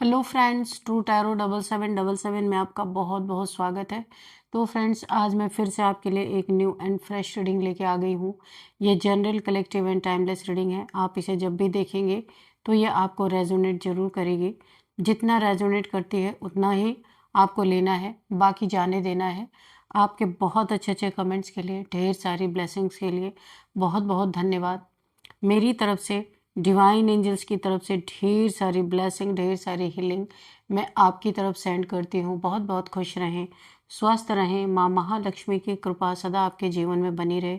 Hello friends, true tarot 7777 में आपका बहुत बहुत स्वागत है। तो फ्रेंड्स, आज मैं फिर से आपके लिए एक न्यू एंड फ्रेश रीडिंग लेके आ गई हूँ। ये general, collective and timeless reading है। आप इसे जब भी देखेंगे तो ये आपको रेजोनेट जरूर करेगी। जितना रेजोनेट करती है उतना ही आपको लेना है, बाकी जाने देना है। आपके बहुत अच्छे अच्छे कमेंट्स के लिए, ढेर सारी ब्लेसिंग्स के लिए बहुत बहुत धन्यवाद। मेरी तरफ से, डिवाइन एंजल्स की तरफ से ढेर सारी ब्लेसिंग, ढेर सारी हीलिंग मैं आपकी तरफ सेंड करती हूँ। बहुत बहुत खुश रहें, स्वस्थ रहें, माँ महालक्ष्मी की कृपा सदा आपके जीवन में बनी रहे,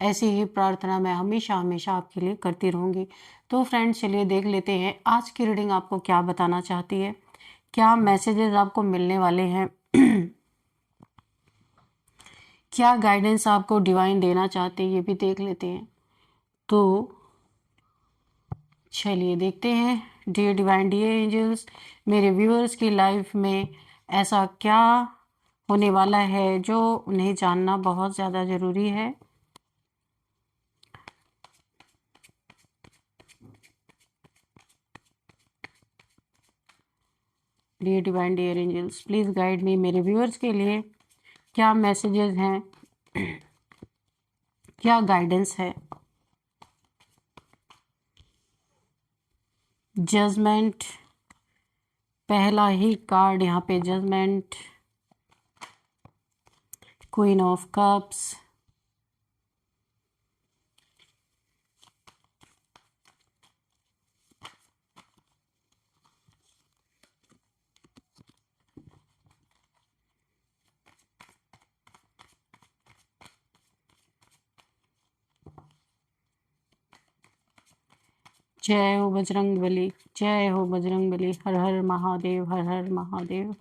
ऐसी ही प्रार्थना मैं हमेशा हमेशा आपके लिए करती रहूँगी। तो फ्रेंड्स, चलिए देख लेते हैं आज की रीडिंग आपको क्या बताना चाहती है, क्या मैसेजेस आपको मिलने वाले हैं क्या गाइडेंस आपको डिवाइन देना चाहते हैं, ये भी देख लेते हैं। तो चलिए देखते हैं। डियर डिवाइन, डियर एंजल्स, मेरे व्यूअर्स की लाइफ में ऐसा क्या होने वाला है जो उन्हें जानना बहुत ज़्यादा ज़रूरी है। Dear divine, dear angels, please guide me. मेरे व्यूअर्स के लिए क्या मैसेजेस हैं, क्या गाइडेंस है। जजमेंट, पहला ही कार्ड यहाँ पे जजमेंट, क्वीन ऑफ कप्स, जय हो बजरंग बली, जय हो बजरंग बली, हर हर महादेव, हर हर महादेव।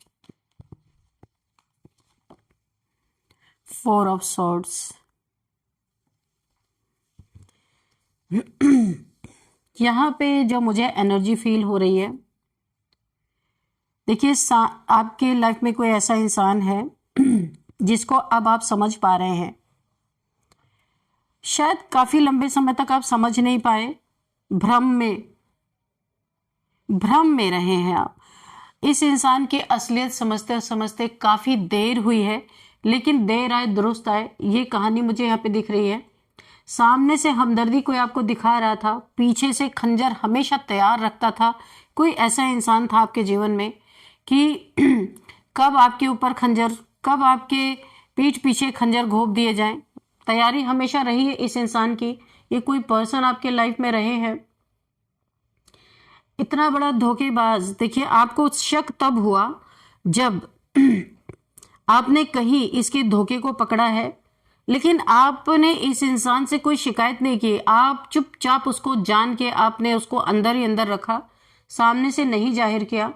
फोर ऑफ सॉर्ड्स, यहाँ पे जो मुझे एनर्जी फील हो रही है, देखिए आपके लाइफ में कोई ऐसा इंसान है जिसको अब आप समझ पा रहे हैं। शायद काफी लंबे समय तक आप समझ नहीं पाए, भ्रम में रहे हैं आप। इस इंसान की असलियत समझते समझते काफी देर हुई है, लेकिन देर आए दुरुस्त आए, ये कहानी मुझे यहाँ पे दिख रही है। सामने से हमदर्दी कोई आपको दिखा रहा था, पीछे से खंजर हमेशा तैयार रखता था। कोई ऐसा इंसान था आपके जीवन में कि कब आपके ऊपर खंजर, कब आपके पीठ पीछे खंजर घोंप दिए जाएं, तैयारी हमेशा रही है इस इंसान की। ये कोई पर्सन आपके लाइफ में रहे हैं। इतना बड़ा धोखेबाज, देखिए आपको शक तब हुआ जब आपने कहीं इसके धोखे को पकड़ा है, लेकिन आपने इस इंसान से कोई शिकायत नहीं की। आप चुपचाप उसको जान के आपने उसको अंदर ही अंदर रखा, सामने से नहीं जाहिर किया।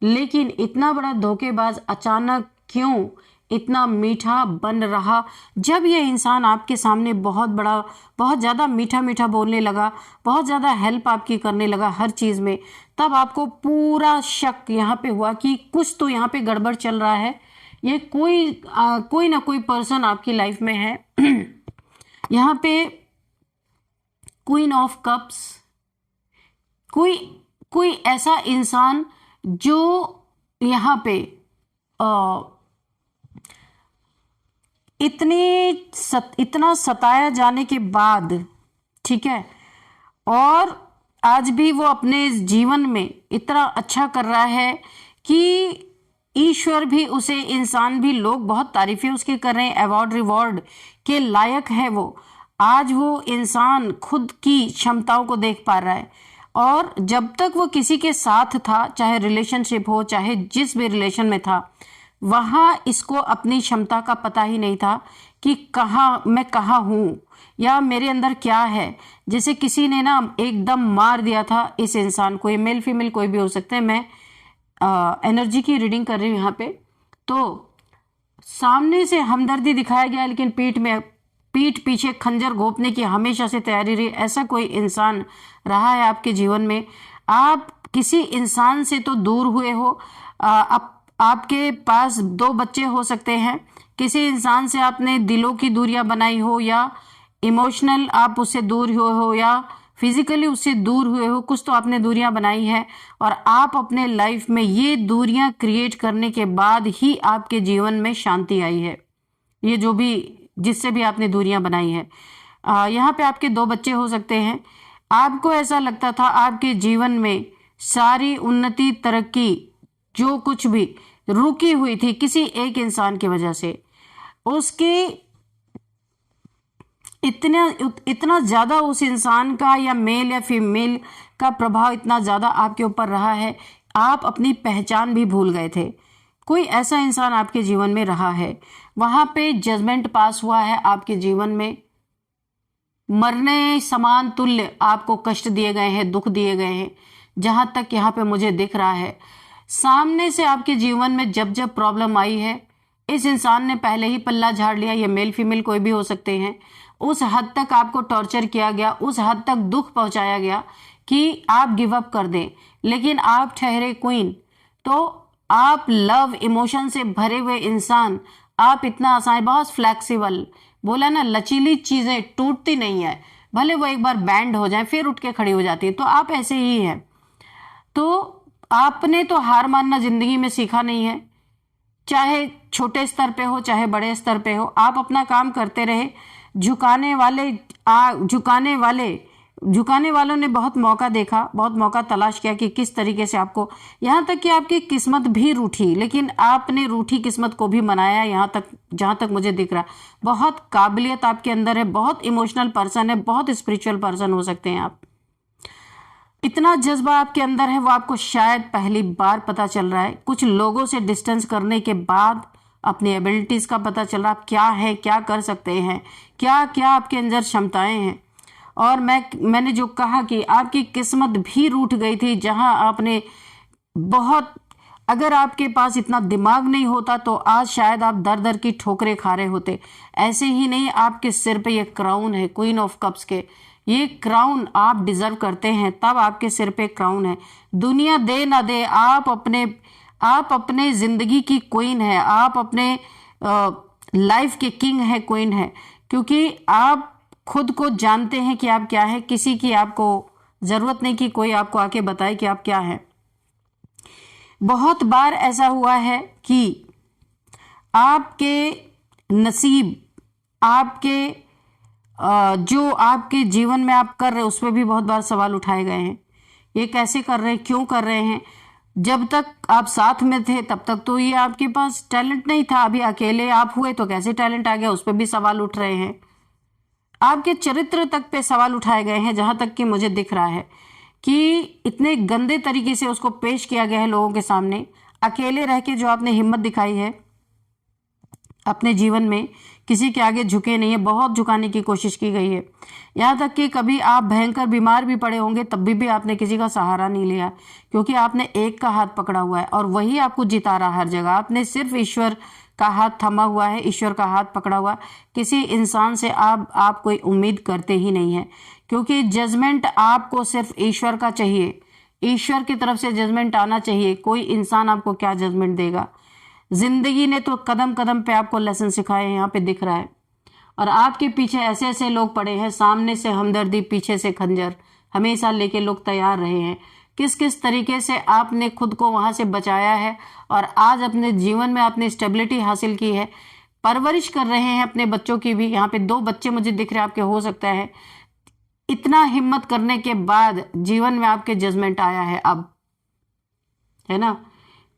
लेकिन इतना बड़ा धोखेबाज अचानक क्यों इतना मीठा बन रहा? जब ये इंसान आपके सामने बहुत ज़्यादा मीठा मीठा बोलने लगा, बहुत ज़्यादा हेल्प आपकी करने लगा हर चीज़ में, तब आपको पूरा शक यहाँ पे हुआ कि कुछ तो यहाँ पे गड़बड़ चल रहा है। ये कोई ना कोई पर्सन आपकी लाइफ में है। यहाँ पे क्वीन ऑफ कप्स, कोई ऐसा इंसान जो यहाँ पे इतना सताया जाने के बाद, ठीक है, और आज भी वो अपने जीवन में इतना अच्छा कर रहा है कि ईश्वर भी उसे, इंसान भी, लोग बहुत तारीफें उसकी कर रहे हैं, अवार्ड रिवॉर्ड के लायक है वो। आज वो इंसान खुद की क्षमताओं को देख पा रहा है। और जब तक वो किसी के साथ था, चाहे रिलेशनशिप हो, चाहे जिस भी रिलेशन में था, वहां इसको अपनी क्षमता का पता ही नहीं था कि मैं कहाँ हूँ या मेरे अंदर क्या है। जैसे किसी ने ना एकदम मार दिया था इस इंसान को। ये मेल फीमेल कोई भी हो सकते हैं। मैं एनर्जी की रीडिंग कर रही हूँ यहाँ पे। तो सामने से हमदर्दी दिखाया गया, लेकिन पीठ पीछे खंजर घोंपने की हमेशा से तैयारी रही। ऐसा कोई इंसान रहा है आपके जीवन में। आप किसी इंसान से तो दूर हुए हो, आपके पास 2 बच्चे हो सकते हैं। किसी इंसान से आपने दिलों की दूरियां बनाई हो, या इमोशनल आप उससे दूर हुए हो, या फिजिकली उससे दूर हुए हो, कुछ तो आपने दूरियां बनाई है, और आप अपने लाइफ में ये दूरियां क्रिएट करने के बाद ही आपके जीवन में शांति आई है। ये जो भी जिससे भी आपने दूरियां बनाई है, यहाँ पे आपके 2 बच्चे हो सकते हैं। आपको ऐसा लगता था आपके जीवन में सारी उन्नति तरक्की जो कुछ भी रुकी हुई थी किसी एक इंसान की वजह से, उसकी इतना इतना ज्यादा उस इंसान का या मेल या फीमेल का प्रभाव इतना ज्यादा आपके ऊपर रहा है, आप अपनी पहचान भी भूल गए थे। कोई ऐसा इंसान आपके जीवन में रहा है, वहां पे जजमेंट पास हुआ है आपके जीवन में, मरने समान तुल्य आपको कष्ट दिए गए हैं, दुख दिए गए हैं। जहां तक यहाँ पे मुझे दिख रहा है, सामने से आपके जीवन में जब जब प्रॉब्लम आई है, इस इंसान ने पहले ही पल्ला झाड़ लिया। ये मेल फीमेल कोई भी हो सकते हैं। उस हद तक आपको टॉर्चर किया गया, उस हद तक दुख पहुंचाया गया कि आप गिव अप कर दें, लेकिन आप ठहरे क्वीन। तो आप लव इमोशन से भरे हुए इंसान, आप इतना आसान, बहुत फ्लेक्सिबल, बोला ना लचीली चीजें टूटती नहीं है, भले वो एक बार बैंड हो जाए फिर उठ के खड़ी हो जाती है, तो आप ऐसे ही हैं। तो आपने तो हार मानना जिंदगी में सीखा नहीं है, चाहे छोटे स्तर पे हो चाहे बड़े स्तर पे हो, आप अपना काम करते रहे। झुकाने वालों ने बहुत मौका देखा, बहुत मौका तलाश किया कि किस तरीके से आपको, यहाँ तक कि आपकी किस्मत भी रूठी, लेकिन आपने रूठी किस्मत को भी मनाया। यहाँ तक जहां तक मुझे दिख रहा, बहुत काबिलियत आपके अंदर है, बहुत इमोशनल पर्सन है, बहुत स्पिरिचुअल पर्सन हो सकते हैं आप। इतना जज्बा आपके अंदर है, वो आपको शायद पहली बार पता चल रहा है। कुछ लोगों से डिस्टेंस करने के बाद अपनी एबिलिटीज का पता चल रहा, आप क्या है, क्या कर सकते हैं, क्या क्या आपके अंदर क्षमताएं हैं। और मैंने जो कहा कि आपकी किस्मत भी रूठ गई थी, जहां आपने बहुत, अगर आपके पास इतना दिमाग नहीं होता तो आज शायद आप दर दर की ठोकरें खा रहे होते। ऐसे ही नहीं, आपके सिर पे ये क्राउन है क्वीन ऑफ कप्स के, ये क्राउन आप डिजर्व करते हैं, तब आपके सिर पे क्राउन है। दुनिया दे ना दे, आप अपने जिंदगी की क्वीन है, आप अपने लाइफ के किंग है, क्वीन है, क्योंकि आप खुद को जानते हैं कि आप क्या है। किसी की आपको जरूरत नहीं कि कोई आपको आके बताए कि आप क्या है। बहुत बार ऐसा हुआ है कि आपके नसीब, आपके जो आपके जीवन में आप कर रहे हैं, उस पर भी बहुत बार सवाल उठाए गए हैं। ये कैसे कर रहे हैं, क्यों कर रहे हैं? जब तक आप साथ में थे तब तक तो ये आपके पास टैलेंट नहीं था, अभी अकेले आप हुए तो कैसे टैलेंट आ गया, उस पर भी सवाल उठ रहे हैं। आपके चरित्र तक पे सवाल उठाए गए हैं, जहां तक कि मुझे दिख रहा है कि इतने गंदे तरीके से उसको पेश किया गया है लोगों के सामने। अकेले रह के जो आपने हिम्मत दिखाई है अपने जीवन में, किसी के आगे झुके नहीं है, बहुत झुकाने की कोशिश की गई है। यहाँ तक कि कभी आप भयंकर बीमार भी पड़े होंगे तब भी आपने किसी का सहारा नहीं लिया, क्योंकि आपने एक का हाथ पकड़ा हुआ है और वही आपको जिता रहा हर जगह। आपने सिर्फ ईश्वर का हाथ थमा हुआ है, ईश्वर का हाथ पकड़ा हुआ। किसी इंसान से आप कोई उम्मीद करते ही नहीं है, क्योंकि जजमेंट आपको सिर्फ ईश्वर का चाहिए, ईश्वर की तरफ से जजमेंट आना चाहिए। कोई इंसान आपको क्या जजमेंट देगा? जिंदगी ने तो कदम कदम पे आपको लेसन सिखाए हैं, यहाँ पे दिख रहा है। और आपके पीछे ऐसे ऐसे लोग पड़े हैं, सामने से हमदर्दी, पीछे से खंजर, हमेशा लेके लोग तैयार रहे हैं। किस किस तरीके से आपने खुद को वहां से बचाया है और आज अपने जीवन में आपने स्टेबिलिटी हासिल की है, परवरिश कर रहे हैं अपने बच्चों की भी। यहाँ पे 2 बच्चे मुझे दिख रहे हैं आपके, हो सकता है। इतना हिम्मत करने के बाद जीवन में आपके जजमेंट आया है अब, है ना?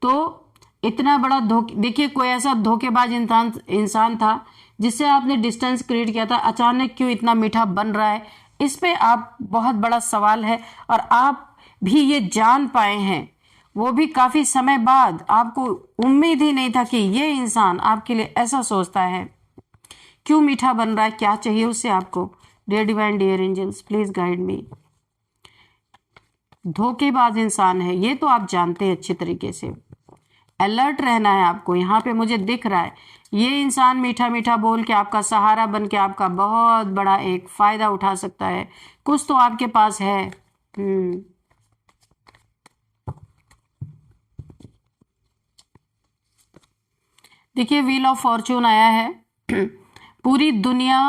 तो इतना बड़ा देखिए, कोई ऐसा धोखेबाज इंसान था जिससे आपने डिस्टेंस क्रिएट किया था, अचानक क्यों इतना मीठा बन रहा है, इस पे आप बहुत बड़ा सवाल है। और आप भी ये जान पाए हैं, वो भी काफी समय बाद। आपको उम्मीद ही नहीं था कि ये इंसान आपके लिए ऐसा सोचता है। क्यों मीठा बन रहा है, क्या चाहिए उससे आपको? Dear divine, dear angels, please guide me. धोखेबाज इंसान है ये तो आप जानते हैं अच्छे तरीके से, अलर्ट रहना है आपको। यहाँ पे मुझे दिख रहा है ये इंसान मीठा मीठा बोल के आपका सहारा बन के आपका बहुत बड़ा एक फायदा उठा सकता है। कुछ तो आपके पास है। देखिए, व्हील ऑफ फॉर्चून आया है। पूरी दुनिया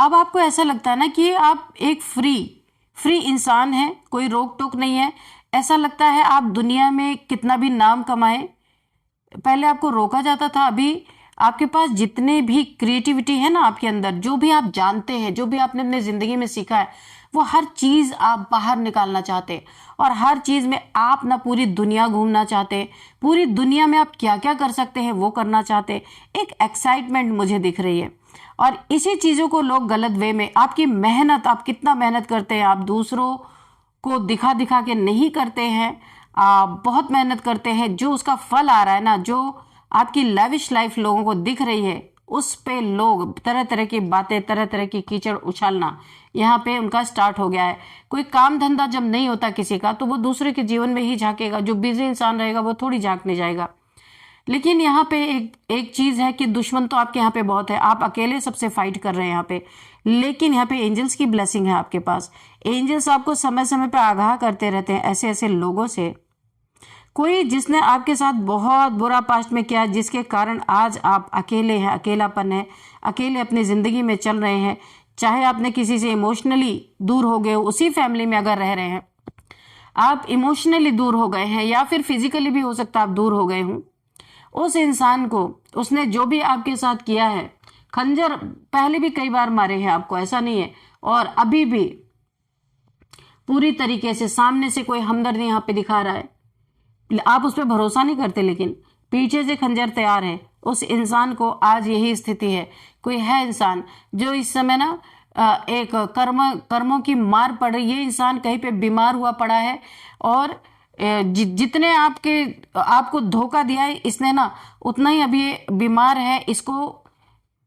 अब आपको ऐसा लगता है ना कि आप एक फ्री इंसान हैं, कोई रोक टोक नहीं है। ऐसा लगता है आप दुनिया में कितना भी नाम कमाएं, पहले आपको रोका जाता था, अभी आपके पास जितने भी क्रिएटिविटी है ना आपके अंदर, जो भी आप जानते हैं, जो भी आपने अपने जिंदगी में सीखा है, वो हर चीज आप बाहर निकालना चाहते हैं। और हर चीज में आप ना पूरी दुनिया घूमना चाहते हैं, पूरी दुनिया में आप क्या क्या कर सकते हैं वो करना चाहते हैं। एक एक्साइटमेंट मुझे दिख रही है। और इसी चीजों को लोग गलत वे में, आपकी मेहनत, आप कितना मेहनत करते हैं, आप दूसरों को दिखा दिखा के नहीं करते हैं, आप बहुत मेहनत करते हैं, जो उसका फल आ रहा है ना, जो आपकी लैविश लाइफ लोगों को दिख रही है, उस पे लोग तरह तरह की बातें, तरह तरह की कीचड़ उछालना यहाँ पे उनका स्टार्ट हो गया है। कोई काम धंधा जब नहीं होता किसी का, तो वो दूसरे के जीवन में ही झांकेगा। जो बिजी इंसान रहेगा वो थोड़ी झांकने जाएगा। लेकिन यहाँ पे एक चीज है कि दुश्मन तो आपके यहाँ पे बहुत है, आप अकेले सबसे फाइट कर रहे हैं यहाँ पे। लेकिन यहाँ पे एंजल्स की ब्लेसिंग है आपके पास। एंजल्स आपको समय समय पे आगाह करते रहते हैं ऐसे ऐसे लोगों से, कोई जिसने आपके साथ बहुत बुरा पास्ट में किया, जिसके कारण आज आप अकेले हैं, अकेलापन है, अकेले अपनी जिंदगी में चल रहे हैं। चाहे आपने किसी से इमोशनली दूर हो गए हो, उसी फैमिली में अगर रह रहे हैं, आप इमोशनली दूर हो गए हैं, या फिर फिजिकली भी हो सकता है आप दूर हो गए हों, उस इंसान को, उसने जो भी आपके साथ किया है, खंजर पहले भी कई बार मारे हैं आपको, ऐसा नहीं है, और अभी भी पूरी तरीके से सामने से कोई हमदर्दी यहाँ पे दिखा रहा है, आप उस पर भरोसा नहीं करते, लेकिन पीछे से खंजर तैयार है। उस इंसान को आज यही स्थिति है। कोई है इंसान जो इस समय ना एक कर्मों की मार पड़ रही है, इंसान कहीं पे बीमार हुआ पड़ा है, और जितने आपको धोखा दिया है इसने ना, उतना ही अभी बीमार है, इसको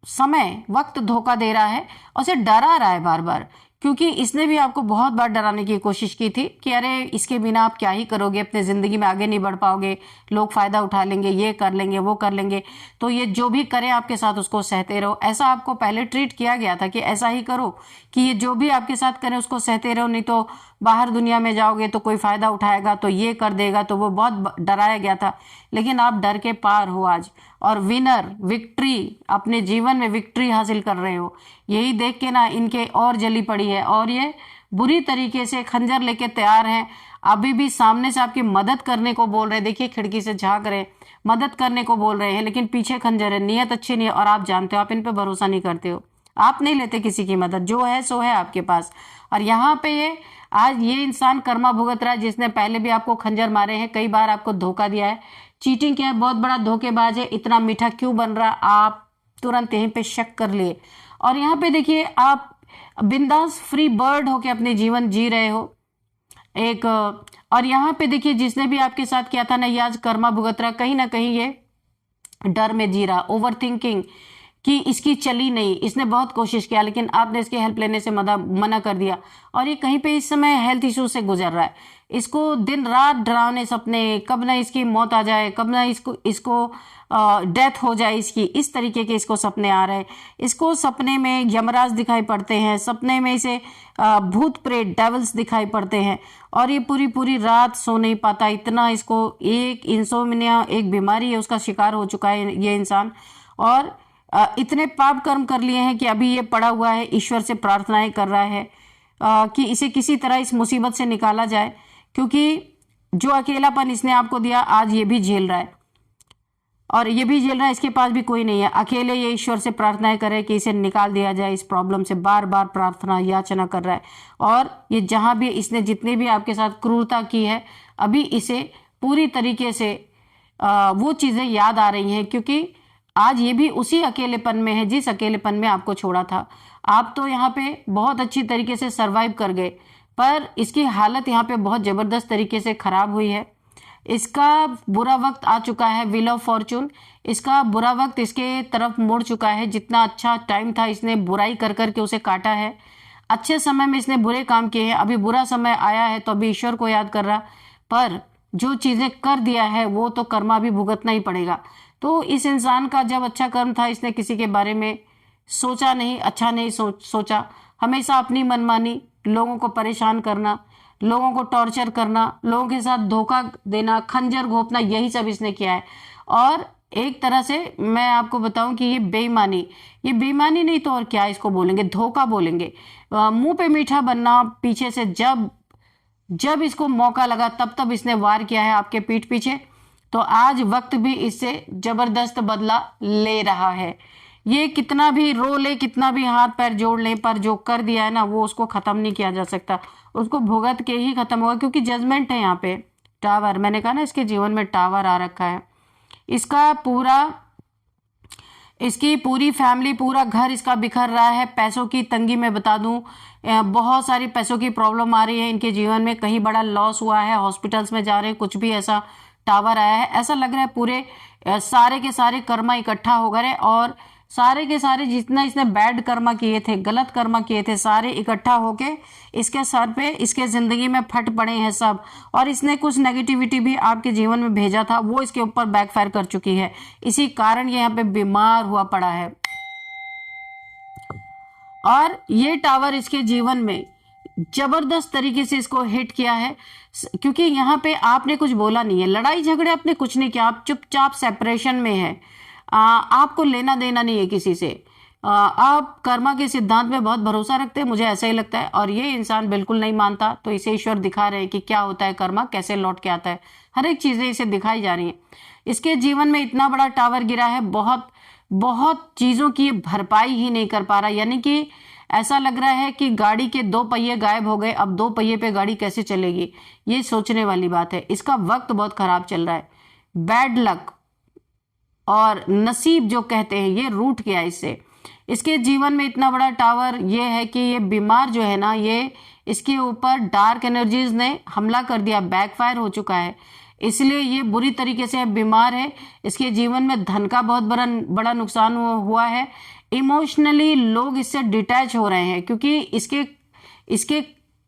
समय वक्त धोखा दे रहा है और उसे डरा रहा है बार बार। क्योंकि इसने भी आपको बहुत बार डराने की कोशिश की थी कि अरे इसके बिना आप क्या ही करोगे, अपने जिंदगी में आगे नहीं बढ़ पाओगे, लोग फायदा उठा लेंगे, ये कर लेंगे, वो कर लेंगे, तो ये जो भी करे आपके साथ उसको सहते रहो। ऐसा आपको पहले ट्रीट किया गया था कि ऐसा ही करो, कि ये जो भी आपके साथ करे उसको सहते रहो, नहीं तो बाहर दुनिया में जाओगे तो कोई फायदा उठाएगा, तो ये कर देगा, तो वो बहुत डराया गया था। लेकिन आप डर के पार हो आज, और विक्ट्री, अपने जीवन में विक्ट्री हासिल कर रहे हो। यही देख के ना इनके और जली पड़ी है, और ये बुरी तरीके से खंजर लेके तैयार हैं। अभी भी सामने से आपकी मदद करने को बोल रहे हैं, देखिए खिड़की से झांक रहे, मदद करने को बोल रहे हैं, लेकिन पीछे खंजर है, नीयत अच्छी नहीं है, और आप जानते हो, आप इन पे भरोसा नहीं करते हो, आप नहीं लेते किसी की मदद, जो है सो है आपके पास। और यहाँ पे ये इंसान कर्मा भुगत रहा है, जिसने पहले भी आपको खंजर मारे हैं, कई बार आपको धोखा दिया है, चीटिंग किया है, बहुत बड़ा धोखेबाज है। इतना मीठा क्यों बन रहा, आप तुरंत यहीं पे शक कर लिए। और यहाँ पे देखिए आप बिंदास फ्री बर्ड होके अपने जीवन जी रहे हो एक। और यहाँ पे देखिए जिसने भी आपके साथ किया था ना, ये आज कर्मा भुगत रहा, कहीं ना कहीं ये डर में जी रहा, ओवर थिंकिंग कि इसकी चली नहीं, इसने बहुत कोशिश किया लेकिन आपने इसकी हेल्प लेने से मना कर दिया, और ये कहीं पे इस समय हेल्थ इशू से गुजर रहा है। इसको दिन रात डरावने सपने, कब ना इसकी मौत आ जाए, कब ना इसको डेथ हो जाए इसकी, इस तरीके के इसको सपने आ रहे हैं। इसको सपने में यमराज दिखाई पड़ते हैं, सपने में इसे भूत प्रेत डेविल्स दिखाई पड़ते हैं, और ये पूरी पूरी रात सो नहीं पाता। इतना इसको एक इंसोम्निया, एक बीमारी है, उसका शिकार हो चुका है ये इंसान, और इतने पाप कर्म कर लिए हैं कि अभी ये पड़ा हुआ है, ईश्वर से प्रार्थनाएं कर रहा है कि इसे किसी तरह इस मुसीबत से निकाला जाए, क्योंकि जो अकेलापन इसने आपको दिया आज ये भी झेल रहा है, और ये भी झेल रहा है, इसके पास भी कोई नहीं है, अकेले ये ईश्वर से प्रार्थनाएं करे कि इसे निकाल दिया जाए इस प्रॉब्लम से, बार बार प्रार्थना याचना कर रहा है। और ये जहां भी इसने जितनी भी आपके साथ क्रूरता की है, अभी इसे पूरी तरीके से वो चीजें याद आ रही हैं, क्योंकि आज ये भी उसी अकेलेपन में है जिस अकेलेपन में आपको छोड़ा था। आप तो यहाँ पे बहुत अच्छी तरीके से सरवाइव कर गए, पर इसकी हालत यहाँ पे बहुत जबरदस्त तरीके से खराब हुई है। इसका बुरा वक्त आ चुका है, व्हील ऑफ फॉर्चून, इसका बुरा वक्त इसके तरफ मुड़ चुका है। जितना अच्छा टाइम था इसने बुराई कर करके उसे काटा है, अच्छे समय में इसने बुरे काम किए हैं, अभी बुरा समय आया है तो अभी ईश्वर को याद कर रहा, पर जो चीजें कर दिया है वो तो कर्मा भी भुगतना ही पड़ेगा। तो इस इंसान का जब अच्छा कर्म था, इसने किसी के बारे में सोचा नहीं, अच्छा नहीं सोचा, हमेशा अपनी मनमानी, लोगों को परेशान करना, लोगों को टॉर्चर करना, लोगों के साथ धोखा देना, खंजर घोंपना, यही सब इसने किया है। और एक तरह से मैं आपको बताऊं कि ये बेईमानी नहीं तो और क्या इसको बोलेंगे, धोखा बोलेंगे। मुंह पे मीठा बनना, पीछे से जब जब इसको मौका लगा तब इसने वार किया है आपके पीठ पीछे। तो आज वक्त भी इससे जबरदस्त बदला ले रहा है। ये कितना भी रो ले, कितना भी हाथ पैर जोड़ ले, पर जो कर दिया है ना वो उसको खत्म नहीं किया जा सकता, उसको भुगत के ही खत्म होगा, क्योंकि जजमेंट है यहाँ पे। टावर, मैंने कहा ना इसके जीवन में टावर आ रखा है। इसकी पूरी फैमिली, पूरा घर इसका बिखर रहा है। पैसों की तंगी मैं बता दूं, बहुत सारी पैसों की प्रॉब्लम आ रही है इनके जीवन में। कहीं बड़ा लॉस हुआ है, हॉस्पिटल्स में जा रहे हैं, कुछ भी ऐसा टावर आया है। ऐसा लग रहा है पूरे सारे के सारे कर्मा इकट्ठा हो गए और सारे के सारे जितना इसने बैड कर्मा किए थे, गलत कर्मा किए थे, सारे इकट्ठा होके इसके सर पे, इसके जिंदगी में फट पड़े हैं सब। और इसने कुछ नेगेटिविटी भी आपके जीवन में भेजा था, वो इसके ऊपर बैकफायर कर चुकी है। इसी कारण ये यहाँ पे बीमार हुआ पड़ा है। और ये टावर इसके जीवन में जबरदस्त तरीके से इसको हिट किया है, क्योंकि यहाँ पे आपने कुछ बोला नहीं है, लड़ाई झगड़े आपने कुछ नहीं किया, आप चुपचाप सेपरेशन में है। आपको लेना देना नहीं है किसी से। आप कर्मा के सिद्धांत में बहुत भरोसा रखते हैं, मुझे ऐसा ही लगता है। और ये इंसान बिल्कुल नहीं मानता, तो इसे ईश्वर दिखा रहे हैं कि क्या होता है कर्मा, कैसे लौट के आता है। हर एक चीजें इसे दिखाई जा रही हैं। इसके जीवन में इतना बड़ा टावर गिरा है, बहुत बहुत चीजों की भरपाई ही नहीं कर पा रहा। यानी कि ऐसा लग रहा है कि गाड़ी के 2 पहिए गायब हो गए, अब 2 पहिए पे गाड़ी कैसे चलेगी, ये सोचने वाली बात है। इसका वक्त बहुत खराब चल रहा है। बैड लक और नसीब जो कहते हैं, ये रूठ गया इससे। इसके जीवन में इतना बड़ा टावर ये है कि ये बीमार जो है ना, ये इसके ऊपर डार्क एनर्जीज ने हमला कर दिया, बैकफायर हो चुका है, इसलिए ये बुरी तरीके से बीमार है। इसके जीवन में धन का बहुत बड़ा नुकसान हुआ है। इमोशनली लोग इससे डिटैच हो रहे हैं, क्योंकि इसके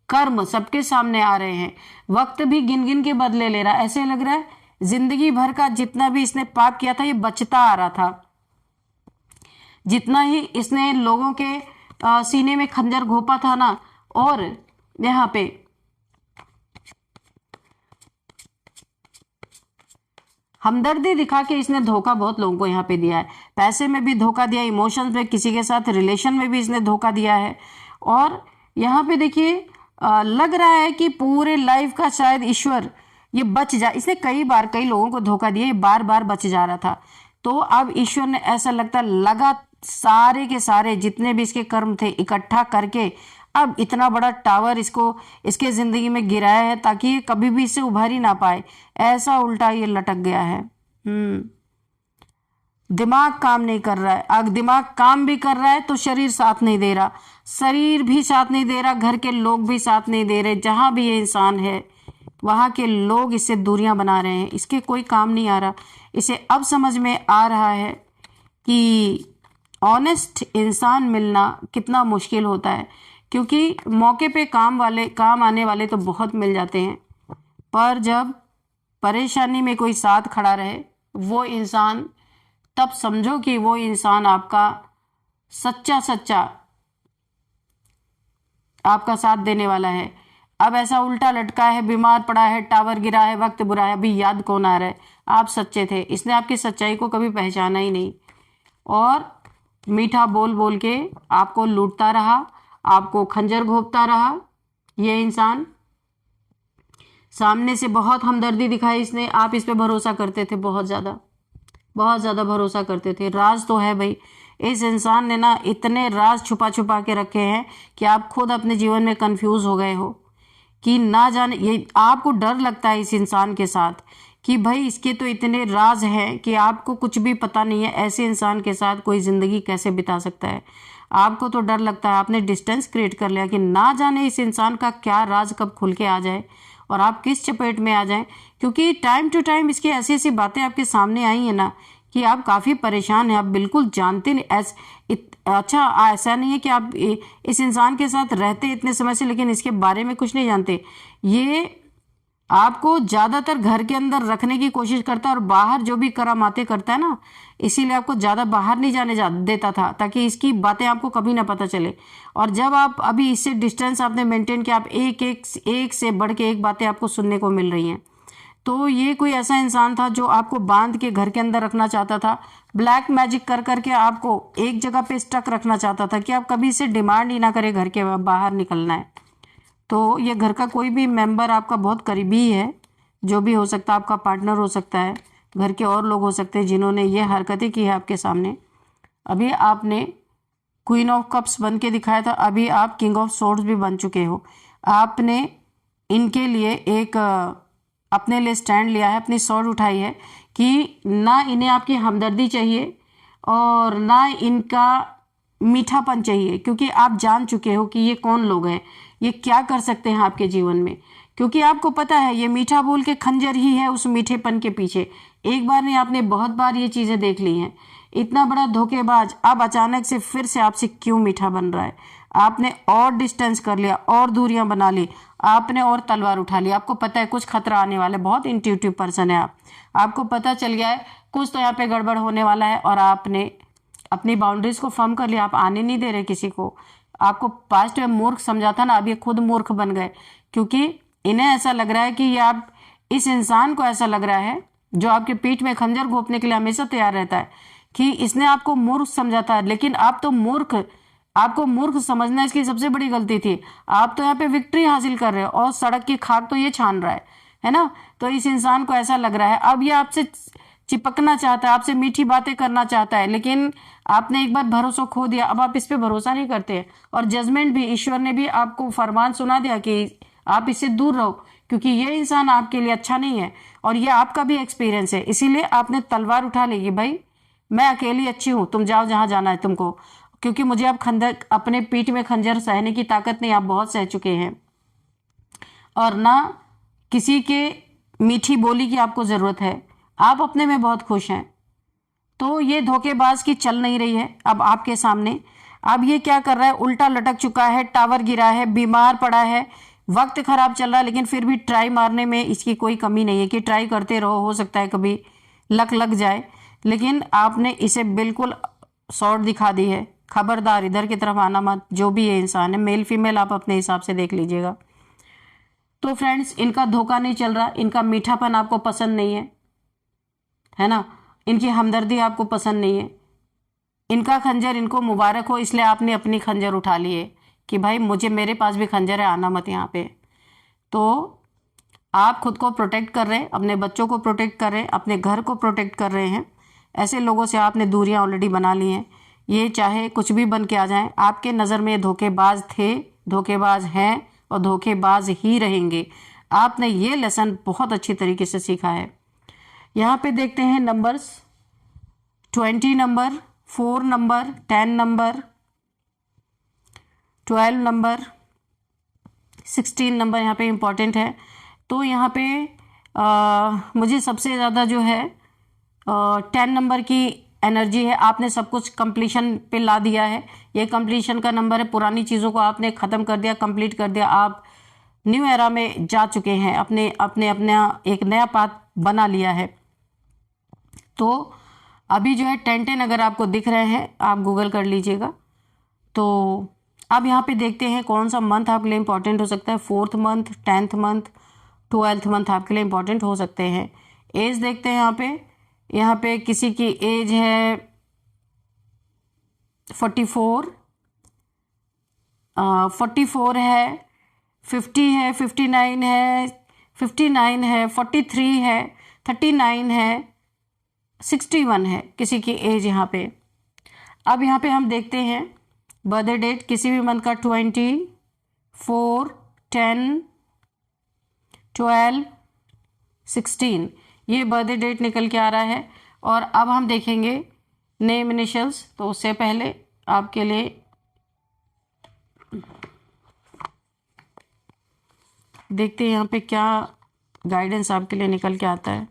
कर्म सबके सामने आ रहे हैं। वक्त भी गिन गिन के बदले ले रहा है। ऐसे लग रहा है जिंदगी भर का जितना भी इसने पाप किया था ये बचता आ रहा था। जितना ही इसने लोगों के सीने में खंजर घोंपा था ना, और यहाँ पे हमदर्दी दिखा के इसने धोखा बहुत लोगों को यहाँ पे दिया है। पैसे में भी धोखा दिया, इमोशंस में, किसी के साथ रिलेशन में भी इसने धोखा दिया है। और यहाँ पे देखिए लग रहा है कि पूरे लाइफ का शायद ईश्वर ये बच जा, इसने कई लोगों को धोखा दिया, ये बार बार बच जा रहा था। तो अब ईश्वर ने ऐसा लगा सारे के सारे जितने भी इसके कर्म थे इकट्ठा करके अब इतना बड़ा टावर इसके जिंदगी में गिराया है, ताकि ये कभी भी इससे उभर ही ना पाए। ऐसा उल्टा ये लटक गया है। दिमाग काम नहीं कर रहा है। अगर दिमाग काम भी कर रहा है तो शरीर साथ नहीं दे रहा, शरीर भी साथ नहीं दे रहा, घर के लोग भी साथ नहीं दे रहे। जहां भी ये इंसान है वहां के लोग इससे दूरियां बना रहे हैं, इसके कोई काम नहीं आ रहा। इसे अब समझ में आ रहा है कि ऑनेस्ट इंसान मिलना कितना मुश्किल होता है, क्योंकि मौके पे काम आने वाले तो बहुत मिल जाते हैं, पर जब परेशानी में कोई साथ खड़ा रहे वो इंसान, तब समझो कि वो इंसान आपका सच्चा आपका साथ देने वाला है। अब ऐसा उल्टा लटका है, बीमार पड़ा है, टावर गिरा है, वक्त बुरा है, अभी याद कौन आ रहा है? आप सच्चे थे। इसने आपकी सच्चाई को कभी पहचाना ही नहीं और मीठा बोल बोल के आपको लूटता रहा, आपको खंजर घोंपता रहा। ये इंसान सामने से बहुत हमदर्दी दिखाई इसने, आप इस पे भरोसा करते थे, बहुत ज़्यादा भरोसा करते थे। राज तो है भाई, इस इंसान ने ना इतने राज छुपा छुपा के रखे हैं कि आप खुद अपने जीवन में कंफ्यूज हो गए हो कि ना जाने, ये आपको डर लगता है इस इंसान के साथ कि भाई इसके तो इतने राज हैं कि आपको कुछ भी पता नहीं है। ऐसे इंसान के साथ कोई ज़िंदगी कैसे बिता सकता है? आपको तो डर लगता है, आपने डिस्टेंस क्रिएट कर लिया कि ना जाने इस इंसान का क्या राज कब खुल के आ जाए और आप किस चपेट में आ जाएं। क्योंकि टाइम टू टाइम इसकी ऐसी ऐसी बातें आपके सामने आई हैं ना कि आप काफ़ी परेशान हैं, आप बिल्कुल जानते नहीं। अच्छा, ऐसा नहीं है कि आप इस इंसान के साथ रहते इतने समय से लेकिन इसके बारे में कुछ नहीं जानते। ये आपको ज़्यादातर घर के अंदर रखने की कोशिश करता है और बाहर जो भी करामाते करता है ना, इसीलिए आपको ज़्यादा बाहर नहीं जाने देता था, ताकि इसकी बातें आपको कभी ना पता चले। और जब आप अभी इससे डिस्टेंस आपने मेंटेन किया, आप एक से बढ़ के एक बातें आपको सुनने को मिल रही हैं, तो ये कोई ऐसा इंसान था जो आपको बांध के घर के अंदर रखना चाहता था, ब्लैक मैजिक कर करके आपको एक जगह पे स्टक रखना चाहता था कि आप कभी इसे डिमांड ही ना करें घर के बाहर निकलना है। तो ये घर का कोई भी मेंबर आपका बहुत करीबी है, जो भी हो सकता है, आपका पार्टनर हो सकता है, घर के और लोग हो सकते हैं जिन्होंने ये हरकतें की है आपके सामने। अभी आपने क्वीन ऑफ कप्स बन के दिखाया था, अभी आप किंग ऑफ सोर्ड्स भी बन चुके हो। आपने इनके लिए एक अपने लिए स्टैंड लिया है, अपनी स्वॉर्ड उठाई है कि ना इन्हें आपकी हमदर्दी चाहिए और ना इनका मीठापन चाहिए, क्योंकि आप जान चुके हो कि ये कौन लोग हैं, ये क्या कर सकते हैं आपके जीवन में। क्योंकि आपको पता है ये मीठा बोल के खंजर ही है उस मीठेपन के पीछे। एक बार नहीं, आपने बहुत बार ये चीज़ें देख ली हैं। इतना बड़ा धोखेबाज अब अचानक से फिर से आपसे क्यों मीठा बन रहा है? आपने और डिस्टेंस कर लिया, और दूरियां बना ली, आपने और तलवार उठा ली। आपको पता है कुछ खतरा आने वाला है, बहुत इंट्यूटिव पर्सन है आप। आपको पता चल गया है कुछ तो यहाँ पे गड़बड़ होने वाला है, और आपने अपनी बाउंड्रीज को फर्म कर लिया। आप आने नहीं दे रहे किसी को। आपको पास्ट में मूर्ख समझा था ना, अब ये खुद मूर्ख बन गए, क्योंकि इन्हें ऐसा लग रहा है कि ये आप, इस इंसान को ऐसा लग रहा है जो आपके पीठ में खंजर घोंपने के लिए हमेशा तैयार रहता है, कि इसने आपको मूर्ख समझा था। लेकिन आप तो मूर्ख, आपको मूर्ख समझना इसकी सबसे बड़ी गलती थी। आप तो यहाँ पे विक्ट्री हासिल कर रहे हो और सड़क की खाक तो ये छान रहा है ना। तो इस इंसान को ऐसा लग रहा है अब ये आपसे चिपकना चाहता है, आपसे मीठी बातें करना चाहता है, लेकिन आपने एक बार भरोसा खो दिया, अब आप इस पे भरोसा नहीं करते। और जजमेंट भी, ईश्वर ने भी आपको फरमान सुना दिया कि आप इससे दूर रहो, क्योंकि ये इंसान आपके लिए अच्छा नहीं है। और ये आपका भी एक्सपीरियंस है, इसीलिए आपने तलवार उठा ली कि भाई मैं अकेली अच्छी हूँ, तुम जाओ जहाँ जाना है तुमको, क्योंकि मुझे अब खंजर, अपने पीठ में खंजर सहने की ताकत नहीं, आप बहुत सह चुके हैं। और ना किसी के मीठी बोली की आपको ज़रूरत है, आप अपने में बहुत खुश हैं। तो ये धोखेबाज की चल नहीं रही है अब आपके सामने। अब ये क्या कर रहा है, उल्टा लटक चुका है, टावर गिरा है, बीमार पड़ा है, वक्त खराब चल रहा है, लेकिन फिर भी ट्राई मारने में इसकी कोई कमी नहीं है कि ट्राई करते रहो, हो सकता है कभी लक लग जाए। लेकिन आपने इसे बिल्कुल शॉर्ट दिखा दी है, खबरदार इधर की तरफ आना मत। जो भी ये इंसान है, मेल फीमेल आप अपने हिसाब से देख लीजिएगा। तो फ्रेंड्स, इनका धोखा नहीं चल रहा, इनका मीठापन आपको पसंद नहीं है ना, इनकी हमदर्दी आपको पसंद नहीं है, इनका खंजर इनको मुबारक हो, इसलिए आपने अपनी खंजर उठा ली है कि भाई मुझे, मेरे पास भी खंजर है, आना मत यहाँ पे। तो आप खुद को प्रोटेक्ट कर रहे हैं, अपने बच्चों को प्रोटेक्ट कर रहे हैं, अपने घर को प्रोटेक्ट कर रहे हैं। ऐसे लोगों से आपने दूरियां ऑलरेडी बना ली हैं। ये चाहे कुछ भी बन के आ जाएं, आपके नज़र में धोखेबाज थे, धोखेबाज हैं और धोखेबाज ही रहेंगे। आपने ये लेसन बहुत अच्छी तरीके से सीखा है। यहाँ पे देखते हैं numbers, 20 number, 4 number, 10 number, 12 number, 16 number यहाँ पे इम्पॉर्टेंट है। तो यहाँ पे मुझे सबसे ज़्यादा जो है 10 नंबर की एनर्जी है। आपने सब कुछ कंप्लीशन पे ला दिया है, ये कंप्लीशन का नंबर है। पुरानी चीज़ों को आपने ख़त्म कर दिया, कंप्लीट कर दिया, आप न्यू एरा में जा चुके हैं, अपने अपने अपना एक नया पाथ बना लिया है। तो अभी जो है 10-10 अगर आपको दिख रहे हैं, आप गूगल कर लीजिएगा। तो अब यहाँ पे देखते हैं कौन सा मंथ आपके लिए इंपॉर्टेंट हो सकता है। 4th month, 10th month, 12th month आपके लिए इंपॉर्टेंट हो सकते हैं। एज देखते हैं यहाँ पे किसी की एज है 44, 44 है, 50 है, 59 है, 59 है, 43 है, 39 है, 61 है किसी की एज यहाँ पे। अब यहाँ पे हम देखते हैं बर्थडे डेट किसी भी मंथ का 24, 10, 12, 16, ये बर्थडे डेट निकल के आ रहा है। और अब हम देखेंगे नेम इनिशियल्स। तो उससे पहले आपके लिए देखते हैं यहाँ पे क्या गाइडेंस आपके लिए निकल के आता है।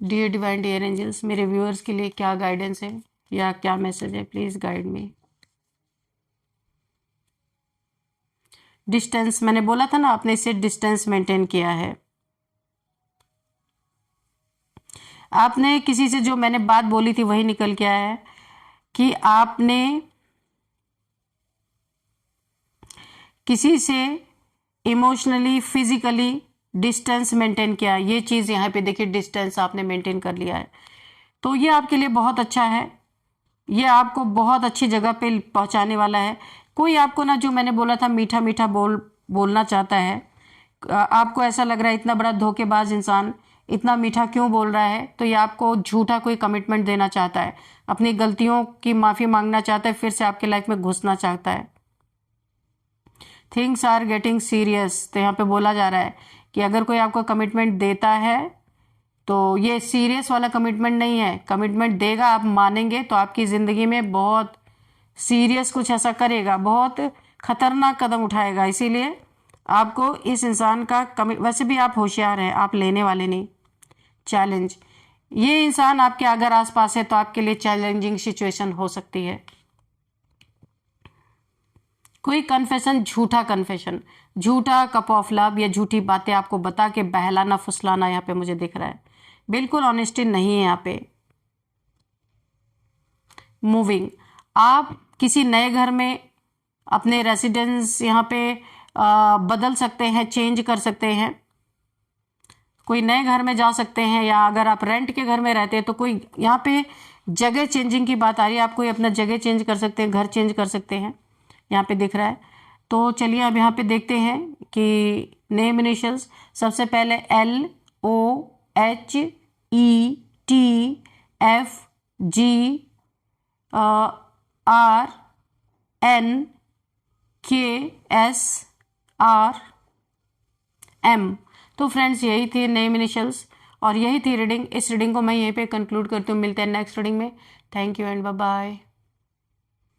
डियर डिवाइन डियर एंजल्स, मेरे व्यूअर्स के लिए क्या गाइडेंस है या क्या मैसेज है, प्लीज़ गाइड मी। डिस्टेंस, मैंने बोला था ना आपने इससे डिस्टेंस मेंटेन किया है। आपने किसी से, जो मैंने बात बोली थी वही निकल के आया है कि आपने किसी से इमोशनली, फिजिकली डिस्टेंस मेंटेन किया। ये चीज़ यहाँ पे देखिए, डिस्टेंस आपने मेंटेन कर लिया है, तो ये आपके लिए बहुत अच्छा है। ये आपको बहुत अच्छी जगह पे पहुंचाने वाला है। कोई आपको ना, जो मैंने बोला था मीठा मीठा बोलना चाहता है, आपको ऐसा लग रहा है इतना बड़ा धोखेबाज इंसान इतना मीठा क्यों बोल रहा है, तो ये आपको झूठा कोई कमिटमेंट देना चाहता है, अपनी गलतियों की माफ़ी मांगना चाहता है, फिर से आपके लाइफ में घुसना चाहता है। थिंग्स आर गेटिंग सीरियस, तो यहाँ पे बोला जा रहा है कि अगर कोई आपको कमिटमेंट देता है तो ये सीरियस वाला कमिटमेंट नहीं है। कमिटमेंट देगा, आप मानेंगे तो आपकी ज़िंदगी में बहुत सीरियस कुछ ऐसा करेगा, बहुत खतरनाक कदम उठाएगा। इसीलिए आपको इस इंसान का वैसे भी आप होशियार हैं, आप लेने वाले नहीं। चैलेंज, ये इंसान आपके अगर आसपास है तो आपके लिए चैलेंजिंग सिचुएशन हो सकती है। कोई कन्फेशन, झूठा कन्फेशन, झूठा कप ऑफ लव या झूठी बातें आपको बता के बहलाना फुसलाना यहाँ पे मुझे दिख रहा है। बिल्कुल ऑनेस्टी नहीं है यहाँ पे। मूविंग, आप किसी नए घर में अपने रेसिडेंस यहाँ पे बदल सकते हैं, चेंज कर सकते हैं, कोई नए घर में जा सकते हैं, या अगर आप रेंट के घर में रहते हैं तो कोई यहाँ पे जगह चेंजिंग की बात आ रही है। आप कोई अपना जगह चेंज कर सकते हैं, घर चेंज कर सकते हैं, यहाँ पे दिख रहा है। तो चलिए अब यहाँ पे देखते हैं कि नेम इनिशियल्स। सबसे पहले LOHETFGRNKSRM। तो फ्रेंड्स यही थी नेम इनिशियल्स और यही थी रीडिंग। इस रीडिंग को मैं यहीं पे कंक्लूड करती हूँ। मिलते हैं नेक्स्ट रीडिंग में। Thank you and bye bye.